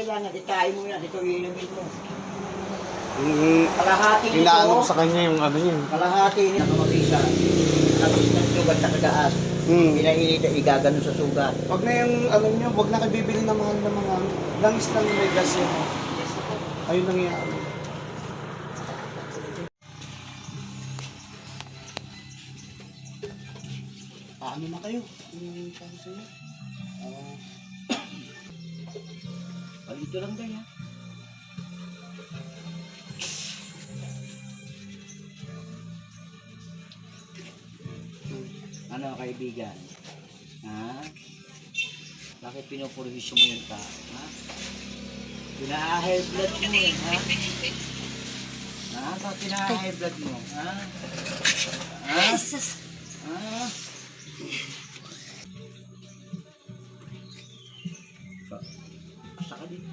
kailangan, ikain mo yan, ito iinumin mo. Kalahati nito. Inaano sa kanya yung ano yun. Kalahati nito. Nakamabisa. Tapos ng sugat sa kagaas. Pinainit, igagano sa sugat. Wag na yung ano nyo, wag na kayo bibili ng mahal na mga langis ng may gas yun. Ayun lang yan. Paano na kayo? Yung sabi sa'yo? Palito lang ganyan. Ano kaibigan? Ha? Bakit pinoprohisyo mo yung tao? Ha? Pina-high blood mo eh, ha? Ha? Bakit pina-high blood mo? Ha? Ha? Ha? Basta ka din.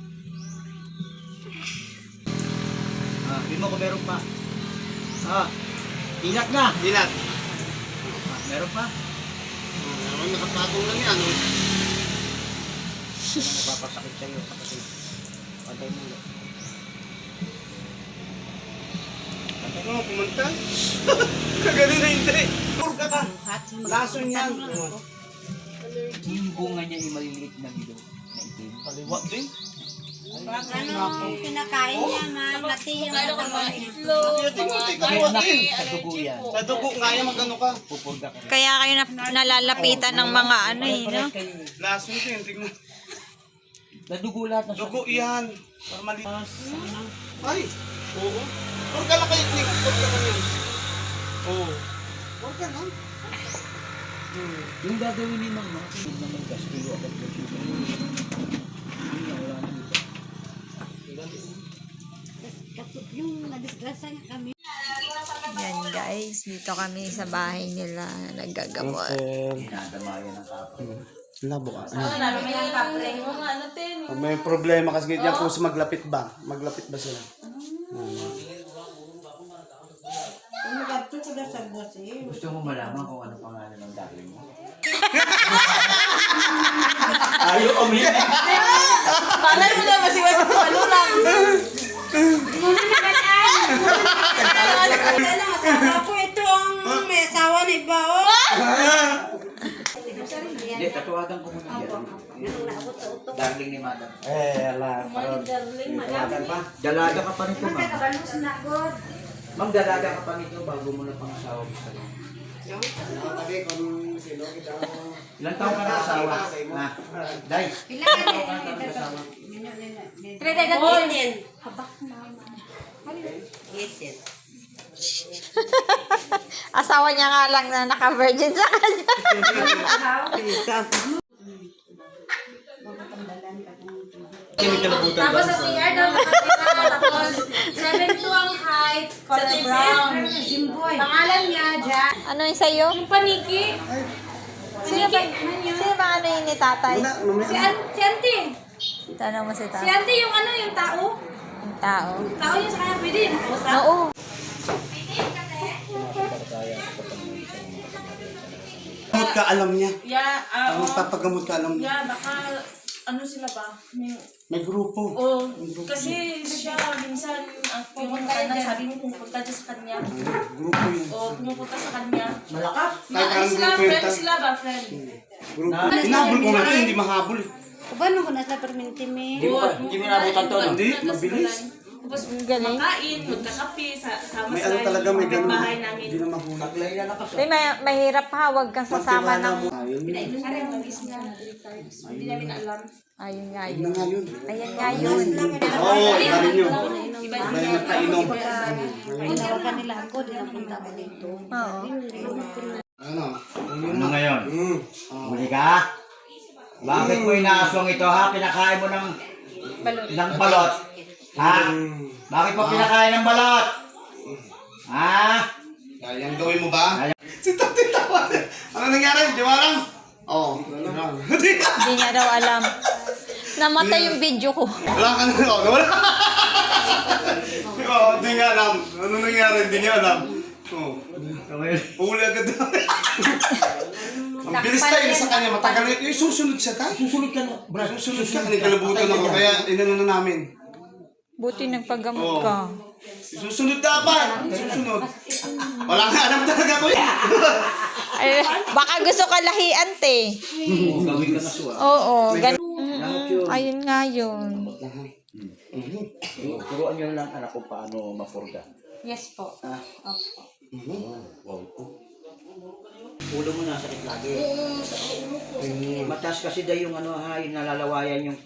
Hindi mo ko meron pa. Dilat na! Dilat. Meron pa? Naman nakapatong lang yan. Ano napapasakit sa'yo? Kapatid. Pantay mo ulit. Pantay mo. Pumunta? Kagaling na hindi. Purga ka. Laso niyan. Yung bunga niya yung maliliit na bilog na itim. Kaliwa din. Pag ano, pinakain niya, ma'am, pati yung katawan niya. Kaliwa din. Sa dugo yan. Sa dugo nga yan magano ka. Pupurga ka rin. Kaya kayo nalalapitan ng mga ano eh, no? Laso din. Tignan. Nadugo lahat na Dugo yan. Para malinis. Ay. Oo. Purga na kayo. Purga na yun. Oo. Purga na. Yung gagawin ni Mama, yung naman Castillo agad ko siya. Yung nadisgrasya niya kami. Yan guys, dito kami sa bahay nila naggagamot. Dinadamayan ng kapal. Labo ka. May problema kasi ganyan kung maglapit ba? Maglapit ba sila? Gusto mo malaman kung ano pangalan ng darling mo? Ayaw kami. Panay mo na masiwag sa palulang. Ako ito ang may asawa ni Bao. Hindi, tatuwagan ko muna yan. Darling ni Madam. Ala. Tatuwagan pa. Dalaga ka pa nito, ma'am. Ma'am, dalaga ka pa nito bago mo na pang-asawa mo sa iyo. Ilan taon ka nag-asawa? Ha? Day? Ilan taon ka nag-asawa? Asawa niya nga lang na naka-virgin sa kanya. Tapos sa CR daw nakatira. Tapos 7'2" ang height, color brown. Pangalan niya, Jack. Ano yung sa'yo? Yung paniki. Sino ba ano yun ni tatay? Si Auntie. Tanong mo si Si tatay. Auntie yung ano, yung tao. Yung tao. Tao yun sa kanya, pwede. Oo. Gamot ka, alam niya. Yeah, Ang papagamot ka, alam niya. yeah, baka ano sila ba? May grupo. Oh, kasi siya minsan yung ano, sabi mo pumupunta dyan sa kanya. Grupo yun. O pumupunta sa kanya. Malakas. Kahit Ano ang sila, grupo friend yun. sila ba, friend? Grupo. Hinabol ko nga ito, hindi mahabol. Kubano ko na sa permintimi? Hindi mo nabutan to, no? Hindi, mabilis. Tapos Galing. makain, magkakape, sama May sila ano talaga, may ganun. bahay namin. Hindi na mahulog. Taglay na lakas. Uy, mahirap ha. Huwag kang sasama ng... Ayun. Pinainom na rin mag-is na. Hindi namin alam. Ayun nga Ayun yun. na nga yun. Ayan nga yun. Oo, iba rin yun. Iba Iba yung nagpainom. Tinawagan nila ako, dinapunta ko dito. Oo. Ano? Ano ngayon? Huli ka? Bakit mo inaaswang ito, ha? Pinakain mo ng balot. Ha? Bakit mo pinakain ng balot? Ha? Kayang gawin mo ba? Si Tati tawa. Ano nangyari? Di mo alam? Oo. Hindi niya daw alam. Namatay yung video ko. Wala ka na. Wala. Hindi nga alam. Ano nangyari? Hindi niya alam. Oo. Huli agad daw. Ang bilis tayo sa kanya, matagal na yung susunod siya tayo. Susunod ka na, Brad. Susunod ka, kanilabutan ako, kaya inano na namin. Buti nagpagamot Oo. ka. Susunod dapat, susunod. Wala nga alam talaga ko yan. Ay, baka gusto ka lahian, te. Oo, gawin ka na suwa. Oo, gan... Salamat yun. Ayun nga yun. Turuan nyo lang anak ko paano mapurga. Yes po. Ah. Opo. Wow. Ulo mo nasakit lagi. Mataas kasi daw yung ano ha, yung nalalawayan yung...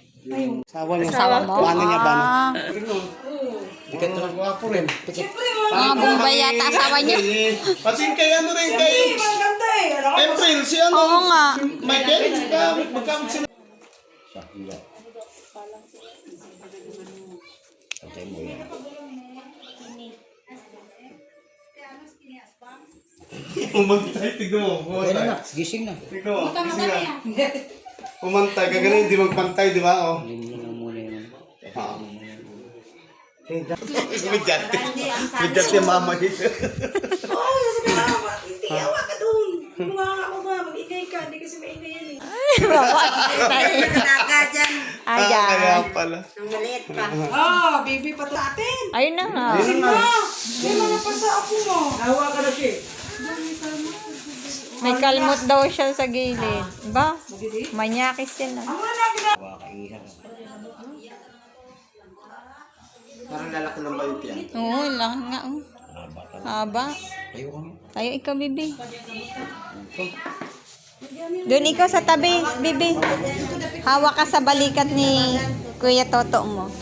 Sawa niya. Asawa mo? Paano niya ba? Ah, Ikat na gwapo rin. mga bumbay yata asawa niyo. Pati kay ano rin, kay... April, si ano? Oo nga. Michael, magkamit sila. Sa hila. Pantay mo yan. Umantay, tignan mo. Okay na Umantay. na, gising na. Tignan mo, gising na. Umantay, gagaling, hindi magpantay, di ba? Oh. Hindi na muna yun. Medyante. Medyante mama dito. Oo, sabi na mama, hindi awa ka doon. Mga ako ba, mag-ingay ka, hindi kasi maingay yan eh. Nagdaga dyan. Ayan. Kaya pala. Ang maliit pa. Oh, baby pa to atin. Ayun na nga. May mga pa sa apo mo. Hawa ka na siya. May kalmot daw siya sa gilid. Ba? Manyakis yan ah. Parang lalaki ng bayot yan. Oo, laki nga oh. Haba. Tayo ikaw, bibi. Doon ikaw sa tabi, bibi. Hawak ka sa balikat ni Kuya Toto mo.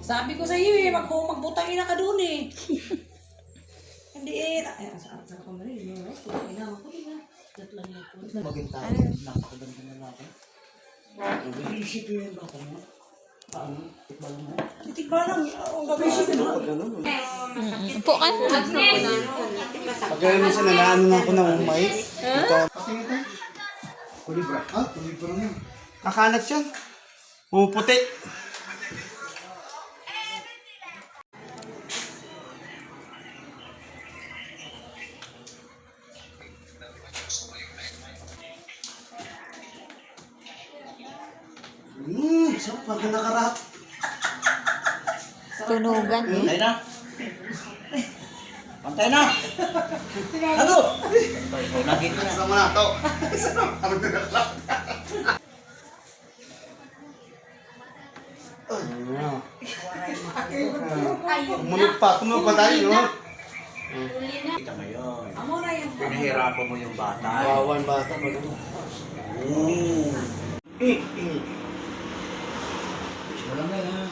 Sabi ko sa iyo eh, magbutang ina ka doon eh. Hindi eh. Ay, saan ka mo rin? Ina ko diba? Napakaganda na natin. Isipin yun ba ako mo? Paano? Tikbal mo? Titig ba lang? Ang gagawin mo. Upo ka. Pagkaya mo sa nanaano na ako ng umay. Ito. Kulibra. Ah, kulibra yun. Kakalat yan. Puputi. Sarap pag nakarap. Tunugan. Pantay na. Pantay na. Ano? Lagi ko na. Sama na to. Sarap na nakarap. Tumunod pa tayo, no? Kita mo yun. Amo na yan. Pinahirapan mo yung bata. Kawawan bata. Wala na yan.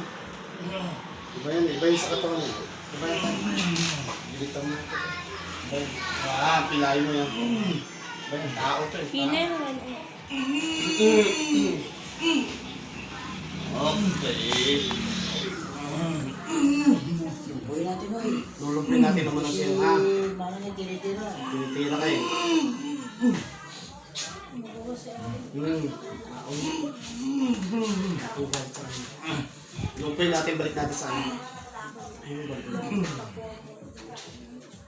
Iba yan, iba yung sa katawan mo. Iba yan. Dito mo. Ah, pilayin mo yan. Iba yung tao to eh. Okay. Uy natin oy. Lulumpin natin naman ang siya, ha? Mana niya tinitira. Tinitira kayo. Lulumpin natin, balik natin sa ano. Ayun, balik natin.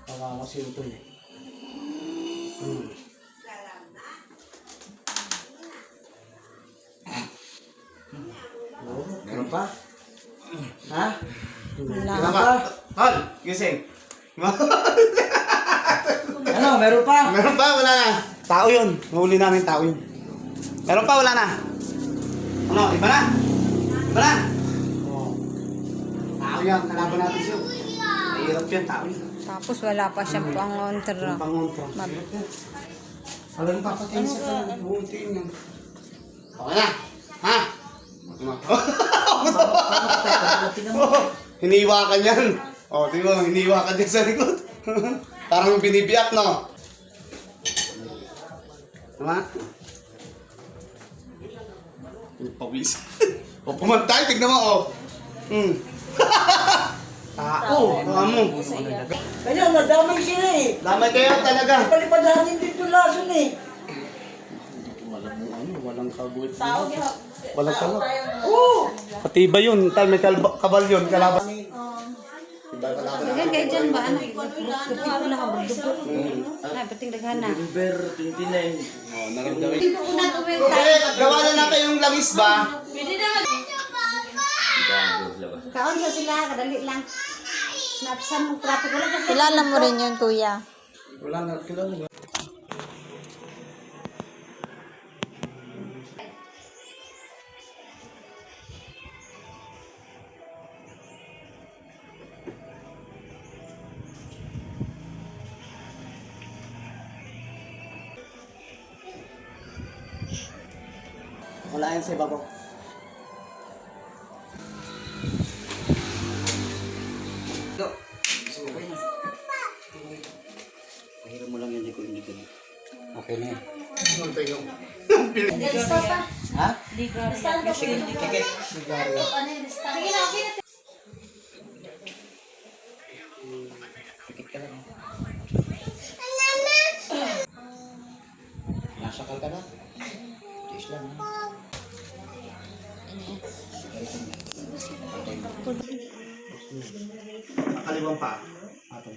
Kawawa siya ito eh. Meron pa? Ha? Wala. Kenapa? Hal, gising. Ano? Meron pa? Meron pa, wala na. Tao yun. Nahuli namin tao yun. Meron pa, wala na. Ano, iba na? Iba na? Oo. Tao yan, kalaban natin siya. Mahirap yan, tao yun. Tapos wala pa siyang pangontra. Pangontra. Walang papatayin siya talaga. Buuntiin yan. Okay na. Ha? Hiniwakan yan. O, di mo, hiniwakan yan sa likod. Parang binibiyak, no? Tama? Pawis. O, pumantay, tignan mo, o. Tao, tama mo. Kanya, nadamay siya eh. Damay kayo talaga. Palipadahanin dito lason eh. Walang kagulit. Walang kagulit. Oo! Pati ba yun? Tay, may kabal yun, kalaban. Daghan kayo dyan ba? Ano? Kukuha ko na kabugdugo. Ay, pating daghan na. Number 29. Oh, naramdaman. Dito ko na tuwing Okay, gawa na lang kayong langis ba? kaon sa sila, kadali lang. Napsan mong traffic. Wala kasi. Kilala mo rin yun, kuya. Wala na, kilala na. Wala yan sa ibabaw. Pahiram mo lang yan, di ko hindi ka na. Okay na yan. Ha? Sige, sige. Pikit ka lang. Nasakal ka na? Tiis lang ha? Kaliwang pa. Ato.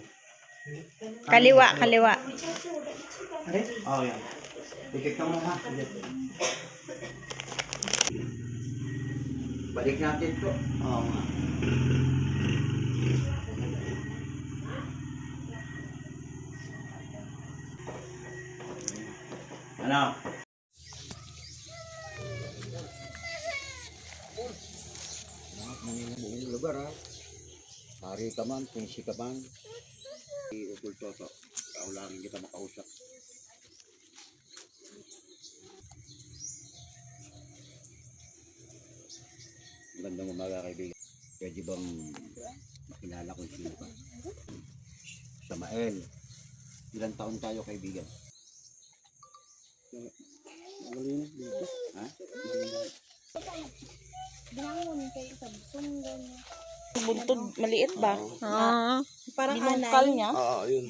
Kaliwa, kaliwa. Ano? Oh, yan. Pikit ka muna ha. Sige. Balik natin to. Oo nga. Ano? Manila mo yung lugar ha. Pari ka man, pinsi ka man. Ukul toto. Kaulangin kita makausap. Magandang umaga kaibigan. Pwede bang makilala kung sino ka? Samael. Ilang taon tayo kaibigan? Malinis dito. Ha? Buntod, maliit ba? Ah, Parang anay. Niya. Oo, yun.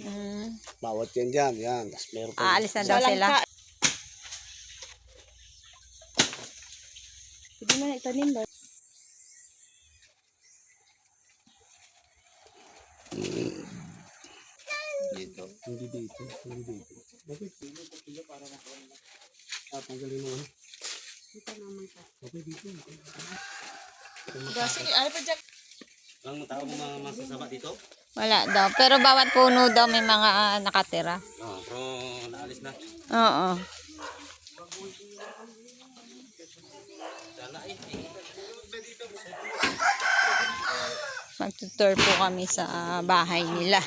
Bawat yan dyan. Yan. Tapos meron pa. aalis na daw sila. Hindi mo na itanim ba? Dito. Hindi dito. Hindi dito. Bakit? Tanggalin mo. Okay, dito. Sige, ano pa dyan? Ang tao mo mga masasama dito? Wala daw. Pero bawat puno daw may mga nakatira. Oo, pero naalis na. Oo. Magtutour po kami sa bahay nila.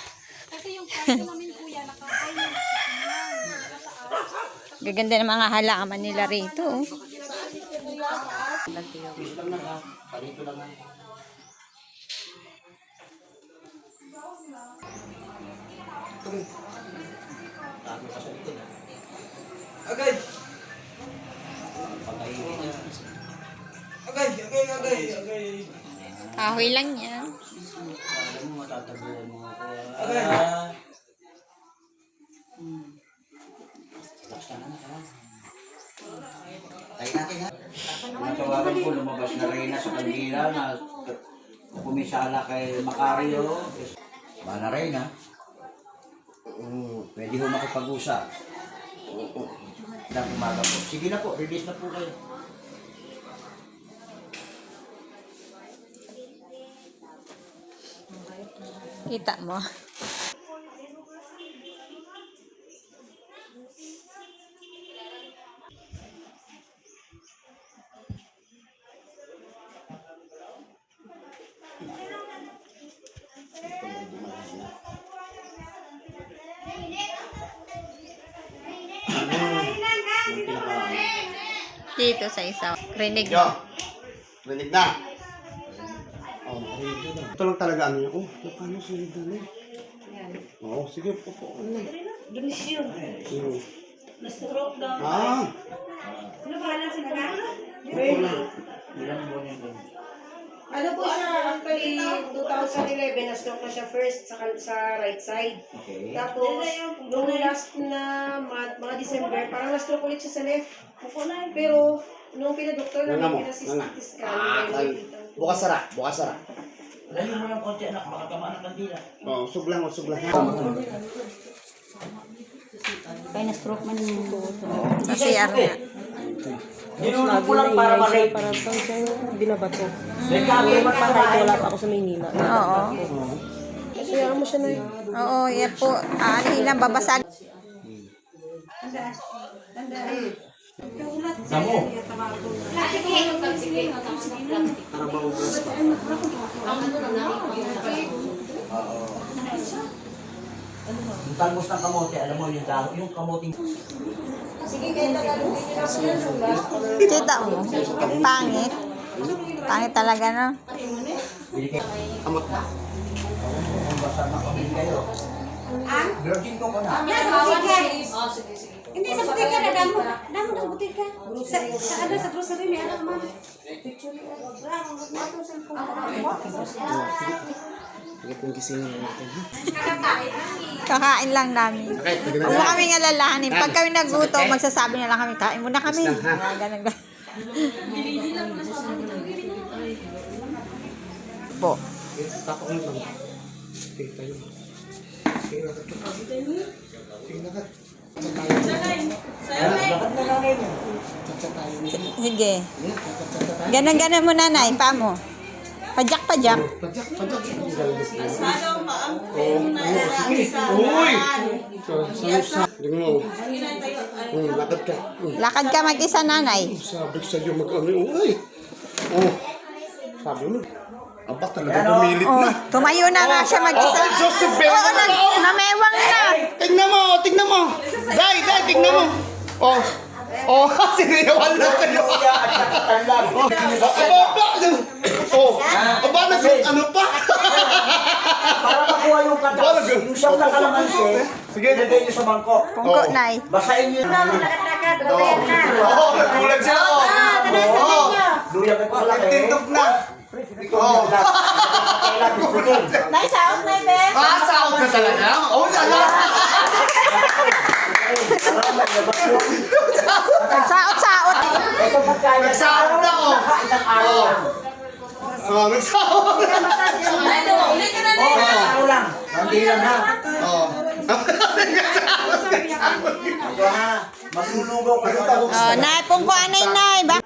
Gaganda ng mga halaman nila rito. Oh. Agay! Agay! Agay! Agay! Agay! Kahoy lang yan. Alam mo, matatabuhan mo ako. Agay! Relax ka na ha. Tayo natin ha. Natawagan ko, lumabas na Reyna sa Kandila na pumisala kay Macario. Mana Reyna. Pwede ho makipag-usap. Ilang umaga po. Sige na po, release na po kayo. Kita mo. Dito sa isa. Rinig Yo! mo. Rinig na! Oh, rinig na. Ito lang talaga ano yun. Oh, paano sunod na lang? Oo, sige. Opo. Donisyon. Na-stroke daw. Ah! Ano ba lang sila na? Ilang buwan yan doon? Ano po siya, actually, 2011, na-stroke na siya first sa right side. Okay. Tapos, nung last na month, mga December, parang na-stroke ulit siya sa left. Pero, nung pinadoktor Nanga mo, namin, nanga. pinasistic scan, Bukas sara, bukas sara. Layo mo ng konti anak, baka tamaan ng kandila. Oo, usog lang, usog lang. Kaya na-stroke man yung buhok. Kasi ano nga. Nilulong ko lang para ma-rape. Parang siya binabato. May kami Kahit wala pa ako sa Maynila. Oo. Kasi mo siya na yun. Oo, yan po. Ano lang, babasag. Samo. Yung talbos ng kamote, alam mo yung dahon, yung kamoting... Kita mo. Pangit. Pangit talaga, no? Amot na. Kung basta makabili kayo. Virgin ko ko na. Hindi, sa butika na damo. Damo ng butika. Sa grocery may anak man. Bakit yung gisingin natin, ha? Kakain lang namin. Okay, Huwag mo kaming alalahanin. Pag kami nagutom, magsasabi na lang kami, kain muna kami. Mga ganun. Po. Tapos lang. Sige tayo. Sige, lakad ka. Sige, lakad. Tatsa tayo. Lakad na namin. Tatsa tayo. Sige. Ganon mo nanay, pa mo. Pajak. Pajak. Uy! Tingnan mo. Lakad ka. Lakad ka mag-isa nanay. Sabi ko sa'yo mag-ano. Uy! Oh. Sabi mo. Aba talaga Yan, oh. pumilit Oh, na. tumayo na nga siya mag-isa. Oh, Diyos, si Ben. Oo, namewang na. Tingnan mo, tingnan mo. Day, tingnan mo. Oh. Oh, siniyawan lang kayo. Oh, aba, ano pa? Para makuha yung katas, yung siyam na kalamansi, Sige. ilagay nyo sa mangkok. Pungko, nay. Basahin nyo yung Oo, nagkulag siya. Oo. luya ka pala eh. Tindog na. Oo. Naisaot na ibe. Masaot na talaga? Oo, sana. Saot-saot. Ito pagkain. Nagsaot na ako. Isang araw. Oo, nagsaot. Isang araw lang. Hindi lang ha. Oo. Ito ha. Maglulugaw kayo. Oh, nay, pungko anay, nay. Ba?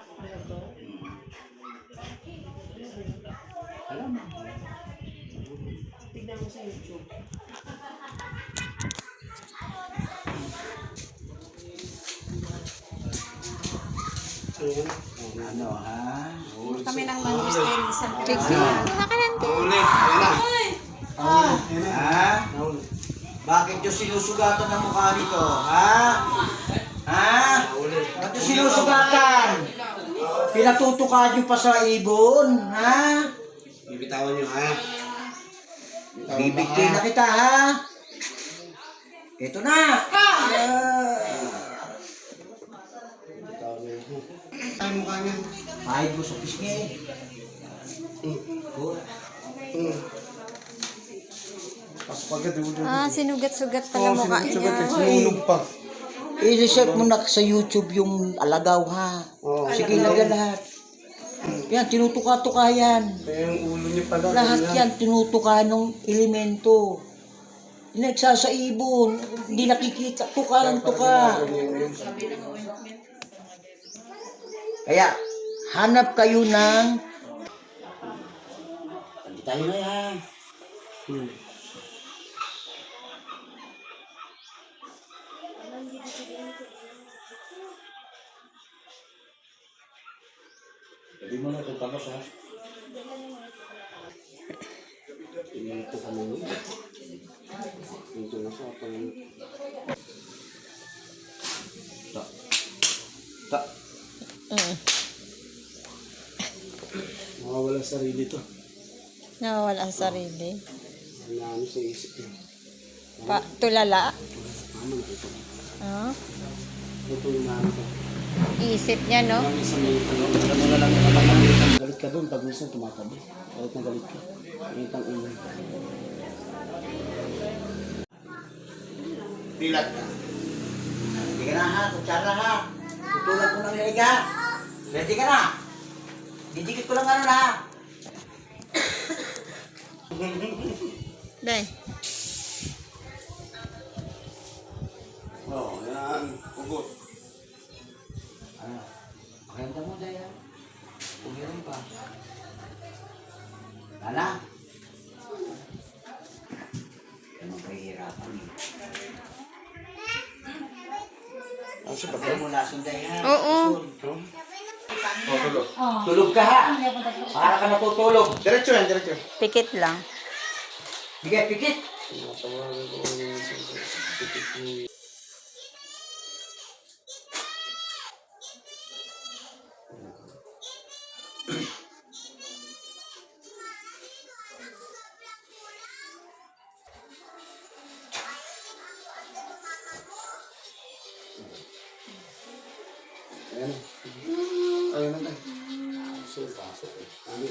Ano ha? Kami ng manustel sa Sige. Nakalanti. Uli. Ayun na. Ha? Bakit yung sinusugatan ng mukha nito? Ha? Ha? Bakit yung sinusugatan? Pinatutukan nyo pa sa ibon? Ha? Bibitawan niyo, ha? Bibigay na kita, ha? Ito na! Bibitawan niyo. Ay, mukha niya. Kahit mo sa pisngi. Pasok agad, ulo. Ah, sinugat-sugat pala mukha niya. Sinunog pa. I-reset mo na sa YouTube yung alagaw, ha? Oo. Sige, lagyan lahat. Yan, tinutuka-tuka yan. Kaya yung ulo niya pala. Lahat yan, tinutuka ng elemento. Hindi nagsasaibon. Hindi nakikita. Tuka ng tuka. Kaya, hanap kayo ng... Hindi tayo na yan. Sabi mo na ito, tapos ha? Ito kami nun. Ito na sa pang... Ta. Mawawala sa sarili to. Nawawala sa sarili. Ano sa isip niya. Tulala. Mama na ito. Oh, Ito yung mama ko. isip niya, no? Kami sa may ano na lang kapag galit ka doon, pag minsan tumatabi. Galit na galit ka. Galit ang ulo. Pilat ka. Hindi ka na ha, kutsara ha. Tutulan ko ng liga. Ready ka na? Didikit ko lang ano na. Day. Oh, yan. Pugot. Ano? Maganda mo, Day, ha? Pumiram pa. Lala? Anong kahihirapan eh? Ano siya ba? Pagka mo lason, Day, ha? Oo. Oh, tulog. Tulog ka, ha? Para ka natutulog. Diretso yan, diretso. Pikit lang. Sige, pikit. Ayan. Ayun na tayo. Pasok eh. Ano?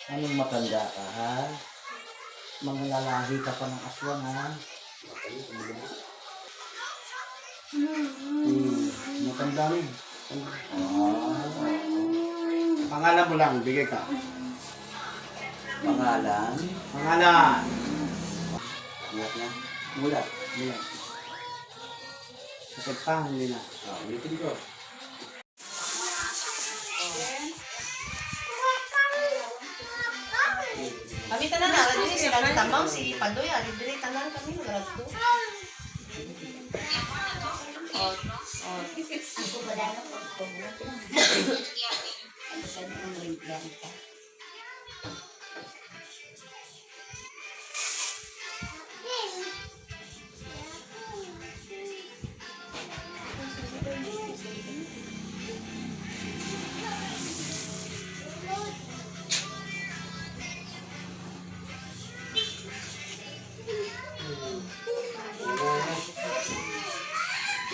Anong matanda ka, ha? Mga lalahi ka pa ng aswang, ha? Matanda rin. Pangalan mo lang, bigay ka. Pangalan? Pangalan. Mulat na. Mulat. Hindi. Sakit pa, hindi na. Ulitin ko. Kami tanan na, dili sila tamang si Pandoy, dili tanan kami nagradto.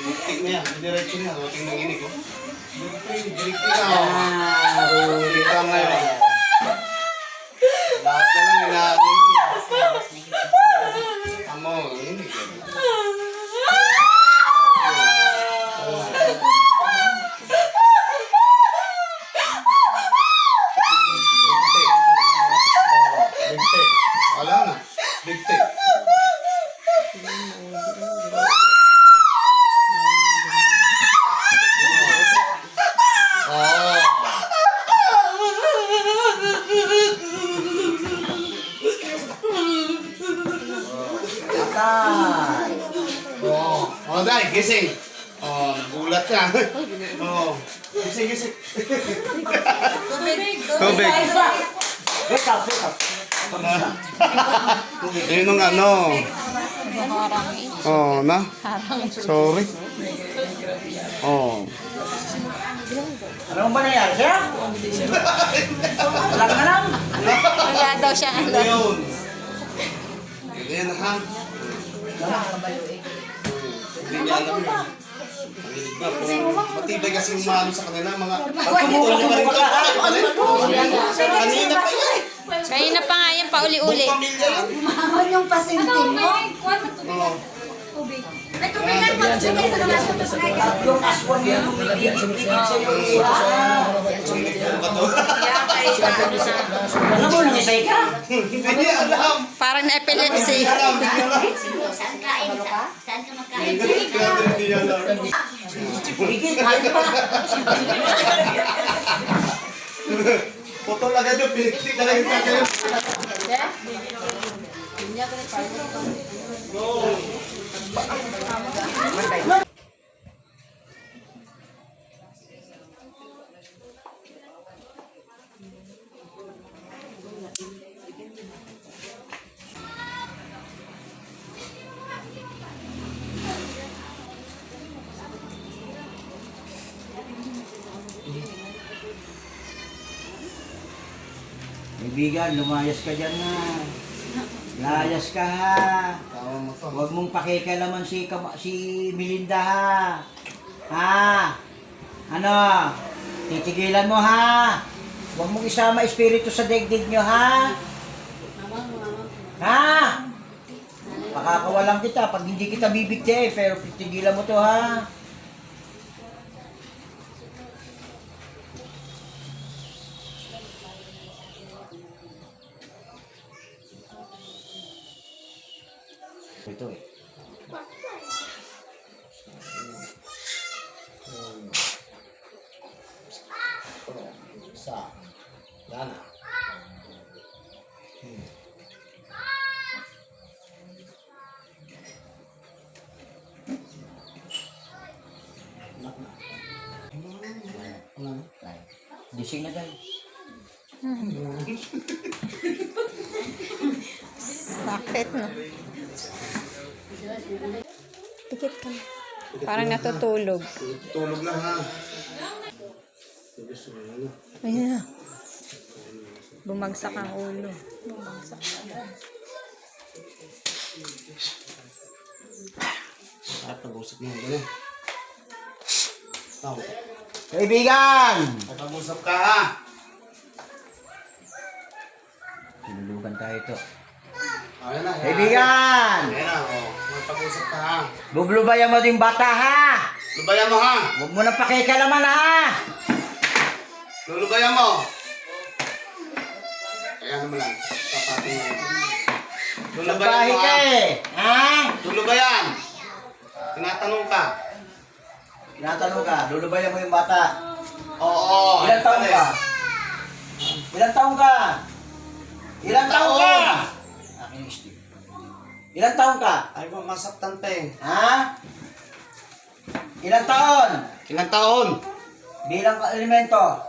Direktik na yan. Diretso na. Dating ng inig, oh. Direktik na, oh. Direktik ka ngayon. Lahat na lang inaagin. Amo, inig. Dikte. Wala na. Dikte. Tatay! Oh, dai, gising. Oh, nagulat ka. Oh, gising, gising. Tubig. Wake up, wake up. Yun yung ano. Oh, na? Sorry. Oh. Ano ba nangyari siya? Walang alam. Wala daw siyang Ano alam. yun? Yan ha. Hindi niya alam yun. Nanginig na po. Matibay kasi umano sa kanila. Mga pagpaputol niya pa rin ito. Kanina pa yan. Kanina pa nga yan, pauli-uli. Buong pamilya yan. Mahal yung pasinting mo. Oh. Yung aswang yun, umibig sa'yo. Nanginig po ka to. Alam mo, nangisay ka? Hindi niya alam. Parang na-epilepsy. Alam, hindi niya alam. Saan kain ka? Saan ka makain? Hindi niya alam. Higit, higit pa. Putol agad yung piniktik na lang yung kakayo. Kaibigan, lumayas ka dyan na. Layas ka ha. Tawa mo to. Huwag mong pakikialaman si Melinda ha. Ha? Ano? Titigilan mo ha. Huwag mong isama espiritu sa digdig nyo ha. Ha? Pakakawalan kita pag hindi kita bibigti pero titigilan mo to ha. ito eh. Isa. Yan na. Gising na dahil. Bakit no? Tikit ka na. Parang natutulog. Tulog lang ha. Ayun na. Bumagsak ang ulo. At pag-usap mo. Ganyan. Tao. Kaibigan! Pag-usap ka ha. Sinulugan tayo ito. Ayan na. Kaibigan! Ayan na. Pag-usap ka ha. Bublubayan mo din bata ha! Lubayan mo ha. Huwag mo nang pakikalaman ha! Lulubayan mo. Ayan mo lang. Papatin mo. Lulubayan Bahay mo ka ha. eh! Ha? Lulubayan. Tinatanong ka. Tinatanong ka, lulubayan mo yung bata. Oo. Ilang taong ka? Ilang taong ka? Ilang taong ka? Akin yung stick. Ilang taong ka? Ay, masaktan pa eh. Ha? Ilang taon? Ilang taon? Bilang elemento.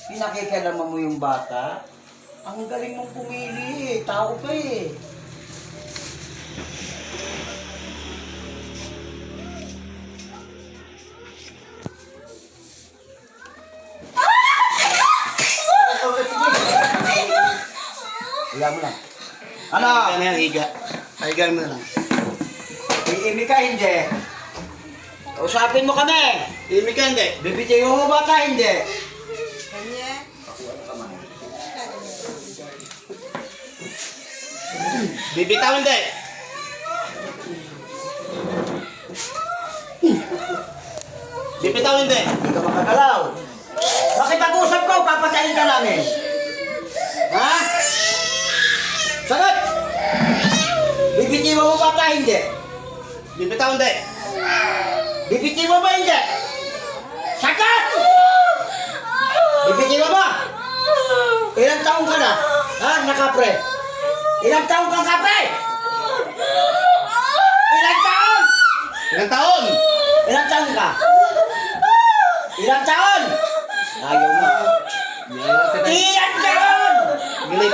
Pinakikialaman mo yung bata. Ang galing mong pumili eh. Tao pa eh. Higa mo lang. Ano? Ano yan, higa. Higa mo na lang. Iimi ka hindi. Usapin mo kami. Himik ka hindi. Bibitiyo mo ba ka hindi? Bibitaw hindi. Bibitaw hindi. Hindi ka makagalaw. Bakit pag-usap ko, papatayin ka namin? Ha? Sagot! Bibitiyo mo ba ka hindi? Bibitaw hindi. Bibitiyo mo ba hindi? Sagot! Bibitiyo mo ba? Ilang taong ka na? Ha, nakapre? Ilang taong kang kapre? Ilang taon? Ilang taon? Ilang taon ka? Ilang taon? Ayaw mo. Ilang taon? Gilit.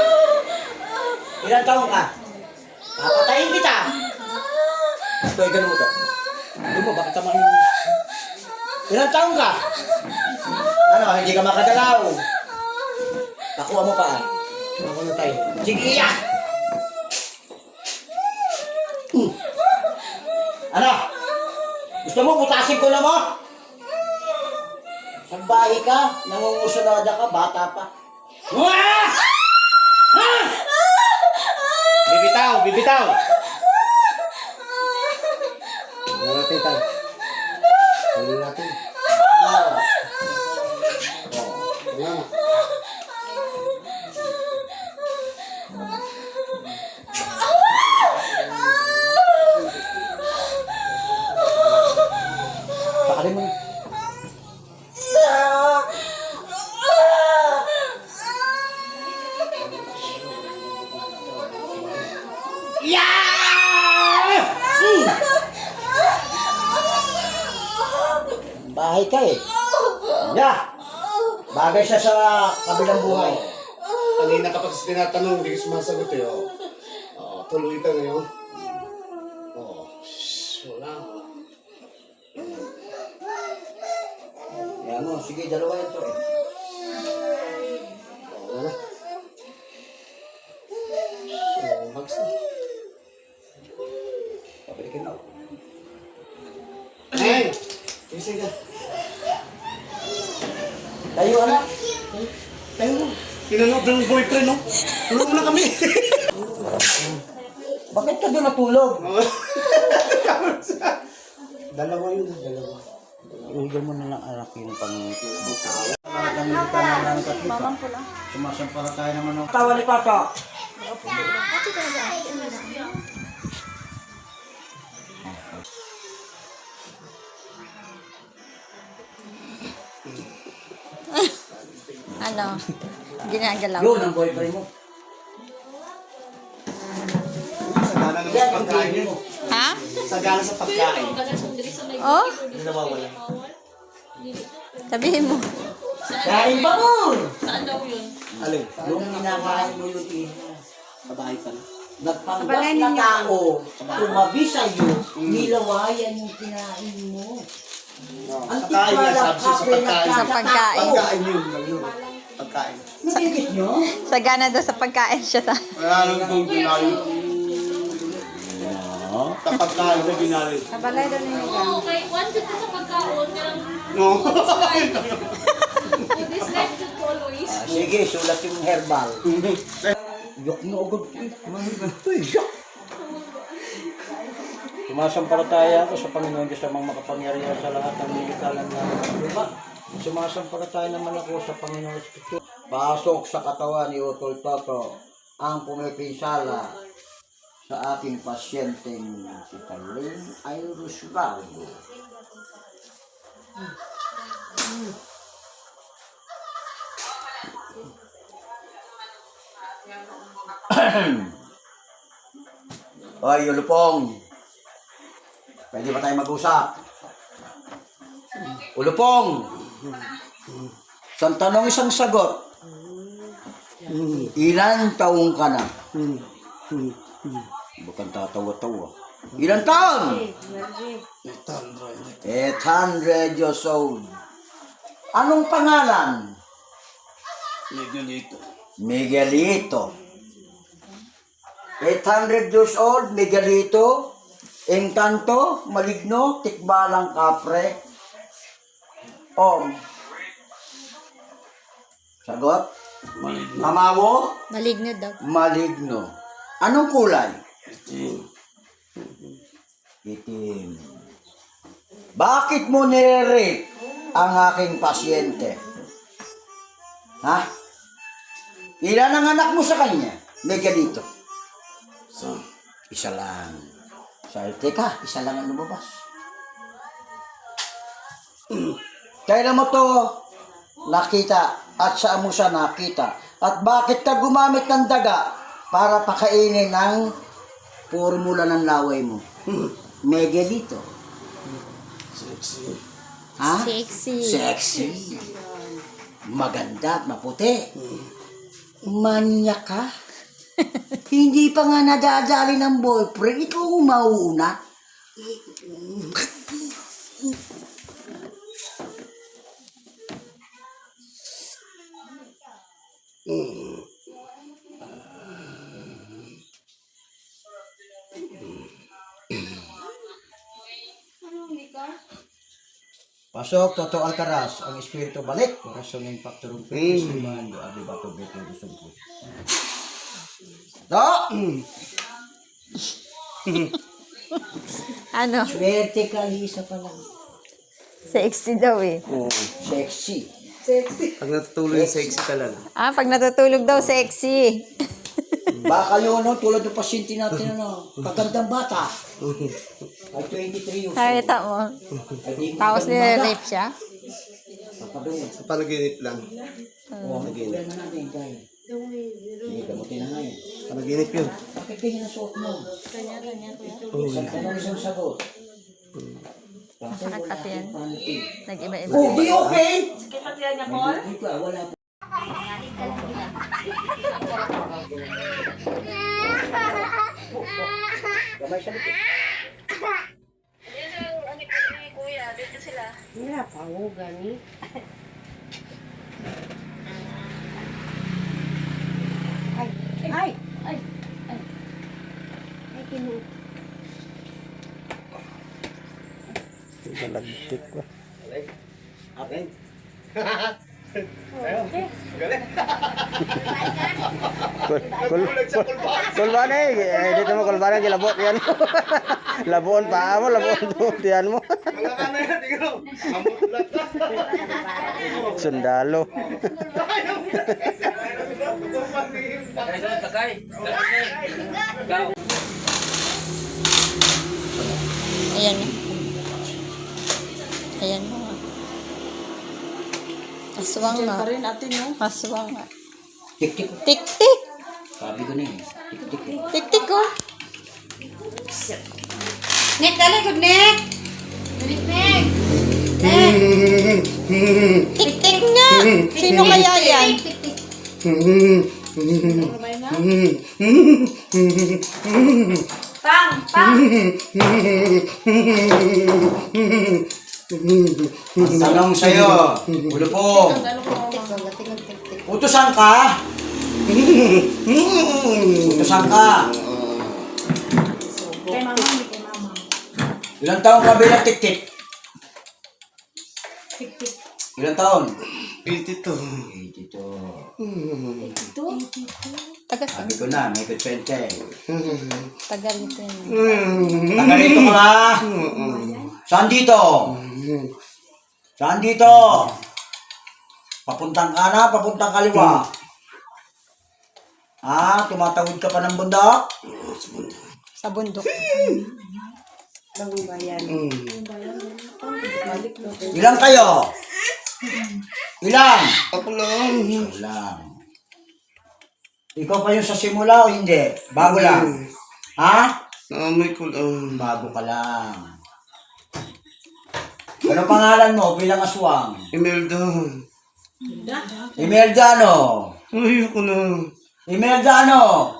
Ilang taon ka? Papatayin kita. Ito, ganun mo to. Hindi mo, bakit tama yun? Ilang taon ka? Ano, hindi ka makagalaw. Pakuha mo pa. Ako na tayo. Sige, iyak! Ano? Gusto mo, butasin ko na mo? Sambahi ka, nangungusunada ka, bata pa. Wah! Ha? Bibitaw, bibitaw. Ano natin tayo? Ano natin? Ah. Ano na? Pakalin mo na. Bahay ka eh. Yeah. Bagay siya sa kabilang buhay. Kanina kapag tinatanong, hindi ka sumasagot eh. Oh. Tuloy ka ngayon. Oh. Wala. Yan mo, sige, dalawa yan to eh. Wala. Hugs na. Pabalikin mo. Hey! Gising ka. Tayo anak. Tayo mo. Tinanong ng boyfriend, no? Tulog na kami. Bakit ka doon natulog? Dalawa yun, dalawa. Iugan mo na lang anak yung pang-buka. Nangyita na lang katita. Mamang pula. Sumasampara tayo naman ng tawa ni Papa. Ano? Ginagalaw. Yun ang boyfriend mo. Sagana naman Yan sa ang pagkain. baby mo. Ha? Sagana sa pagkain. Oh? Hindi nawawala. Sabihin mo. Kain ba mo? Alin? Yung kinakain mo yung Sa bahay pa na. nagpanggap na tao, tumabi sa'yo, nilawayan yung kinain mo. Ang Sa kain nga, tikbalang sabi siya sa kape na pagkain. Sa pagkain. Pagkain yun. Pagkain. Nagigit nyo? Sagana daw sa pagkain siya ta. Wala nang kung ginalit. Sa pagkain na ginalit. Kabalay doon yung Oo, okay. One good sa pagkaon. Kaya No. this life should always. Sige, sulat yung herbal. Yok na agad. Sumasampalataya ako sa Panginoon Diyos amang makapangyarihan sa lahat ng nilikalan namin sa lupa. Sumasampalataya naman ako sa Panginoon Espiritu. Pasok sa katawan ni Utol Toto ang pumipinsala sa aking pasyenteng si Carlene Iris Vargo. Oy, Ulupong. Pwede ba tayo mag-usap? Ulupong. Isang tanong, isang sagot. Ilan taong ka na? Bukan tatawa-tawa. Ilan taon? 800 years old. Anong pangalan? Miguelito. Miguelito. 800 years old, Miguelito. Encanto, maligno, tikbalang kapre. Sagot? Mamawo? Maligno daw. Maligno. Anong kulay? Itim. Bakit mo nire-rape ang aking pasyente? Ha? Ilan ang anak mo sa kanya? Miguelito. Isa lang. Teka, isa lang ang lumabas. Kailan mo to nakita at saan mo siya nakita? At bakit ka gumamit ng daga para pakainin ng formula ng laway mo? Miguelito. Sexy. Ha? Sexy. Sexy. Maganda at maputi. Manya ka? Hindi pa nga nadadali ng boyfriend, ikaw ang mauuna. Pasok, Toto Alcaraz, ang espiritu balik. Orasyon ng faktorong pwede, siman, doa, di bato, beto, gusto ko. No! Ano? Vertically, isa pa lang. Sexy daw eh. Sexy. Pag natutulog yung sexy talaga. Ah, pag natutulog daw, sexy. Baka yun, no, tulad ng pasyente natin, ano, pagandang bata. Ay, 23 years old. Nakita mo. Ay, di Tapos magandang bata. nire-rape siya. Papadungan. Sa panaginip lang. Oo, nagilan na natin, kaya. Sige, gamutin na nga yun. Panaginip yun. Bakit ganyan ang suot mo? Isang tanong, isang sagot. Masakit pati yan. Nag-iba-iba. Oh, di okay? Hindi ka, wala po. Gamay sa likod. Wala pa, gani. Ay! Ay! Ay, kinu... Nalagtik ko. Okay. Kulban eh. Dito mo kulban ang kilabot yan. Labuon pa mo, labuon tiyan mo. Sundalo. Ayan. Ayan mo. Aswang nga. Pa rin atin, no? Aswang nga. Tik-tik. Tik-tik. Sabi ko na eh. Tik-tik. Tik-tik ko. Nick, dali, good Nick. Nick. Tik-tik nga. Sino kaya yan? Pang. Ang tanong sa'yo, ulo po. Utusan ka? Utusan ka? Kay mama, hindi kay mama. Ilang taon ka bilang tik-tik? Ilang taon? 82. 82. Taga Sabi ko na, may 20. Taga rito yun. Taga rito ka ba? Saan dito? Saan dito? Papuntang kanan, papuntang kaliwa. Tumatawid ka pa ng bundok? Sa bundok. Ilan kayo? Ilan? Ako lang. Lang. Ikaw pa yung sa simula o hindi? Bago lang. Ha? Naamoy ko lang. Bago ka lang. Ano pangalan mo bilang aswang? Imelda. Imelda ano? Ayoko na. Imelda ano?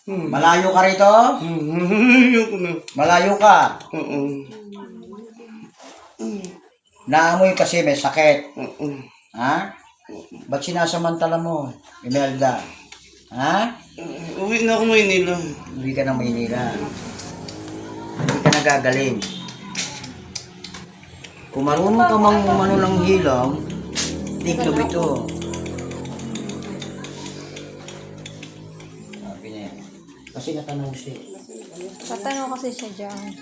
Malayo ka rito? Ayoko na. Malayo ka. Oo. Naamoy kasi may sakit. Oo. Ha? Ba't sinasamantala mo, Imelda? Ha? Uwi na ako Maynila. Hindi ka na Maynila. Hindi ka nagagaling. Kung marunong ka mang umano ng hilang, tignob ito. Sabi niya. Kasi natanong siya. Tatanong kasi siya dyan.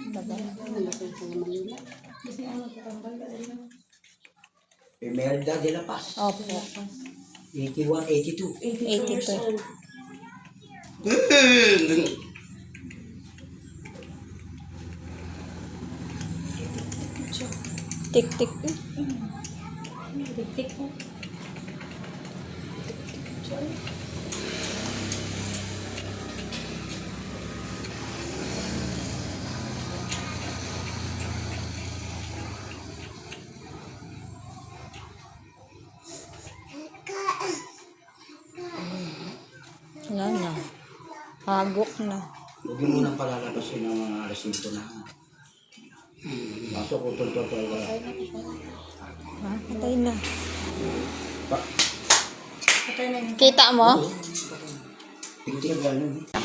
Imelda de la Paz. Opo. 81, 82. 82. Tik-tik. Wala na. Hagok na. Huwag mo nang palalabasin ng mga alas 5 na. Pasok ko tol-tol ka. Patay na. Kita mo? Hindi ka gano'n.